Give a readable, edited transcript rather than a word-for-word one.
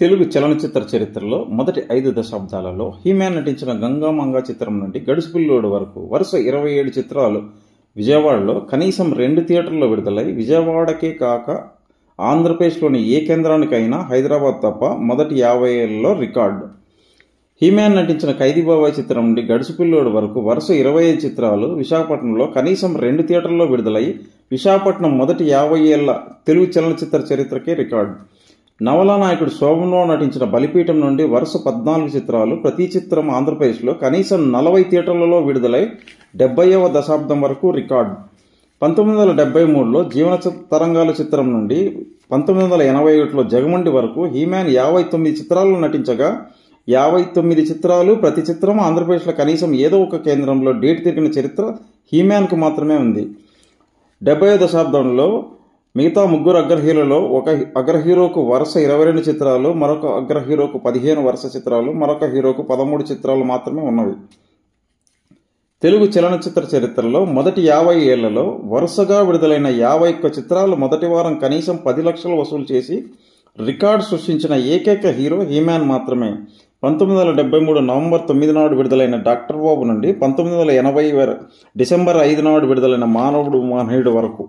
తెలుగు చలనచిత్ర చరిత్రలో మొదటి 5 దశాబ్దాలలో హీమ్యాన్ నటించిన గంగామంగా చిత్రం నుండి గడుసుపిల్లోడు వరకు వరుస 27 చిత్రాలు విజయవాడలో కనీసం 2 థియేటర్లలో విడుదలై విజయవాడకే కాక ఆంధ్రప్రదేశ్లోని ఏ కేంద్రానికైనా హైదరాబాద్ తప్ప మొదటి 50 ఏళ్లలో రికార్డు. హీమ్యాన్ నటించిన ఖైదీబాబాయ్ చిత్రం నుండి గడుసుపిల్లోడు వరకు వరుస 25 చిత్రాలు విశాఖపట్నంలో కనీసం 2 థియేటర్లలో విడుదలై విశాఖపట్నం మొదటి 50 ఏళ్ల తెలుగు చలనచిత్ర చరిత్రకే రికార్డు. నవలా నాయకుడు శోభన్రావు నటించిన బలిపీఠం నుండి వరుస 14 చిత్రాలు, ప్రతి చిత్రం ఆంధ్రప్రదేశ్లో కనీసం 40 థియేటర్లలో విడుదలై 70వ దశాబ్దం వరకు రికార్డు. 1973లో జీవన తరంగాలు చిత్రం నుండి 1981లో జగమండి వరకు హీమ్యాన్ 59 చిత్రాల్లో నటించగా 59 చిత్రాలు, ప్రతి చిత్రం ఆంధ్రప్రదేశ్లో కనీసం ఏదో ఒక కేంద్రంలో డేట్ తిరిగిన చరిత్ర హీమ్యాన్కు మాత్రమే ఉంది. 70వ దశాబ్దంలో మిగతా ముగ్గురు అగ్రహీరోలో ఒక అగ్రహీరోకు వరుస 22 చిత్రాలు, మరొక అగ్రహీరోకు 15 వరుస చిత్రాలు, మరొక హీరోకు 13 చిత్రాలు మాత్రమే ఉన్నవి. తెలుగు చలనచిత్ర చరిత్రలో మొదటి 50 ఏళ్లలో వరుసగా విడుదలైన 51 చిత్రాలు మొదటి వారం కనీసం 10 లక్షలు వసూలు చేసి రికార్డు సృష్టించిన ఏకైక హీరో హీమ్యాన్ మాత్రమే. 1973 నవంబర్ 9 నాడు విడుదలైన డాక్టర్ బాబు నుండి 1980 డిసెంబర్ 5 నాడు విడుదలైన మానవుడు మహనీయుడు వరకు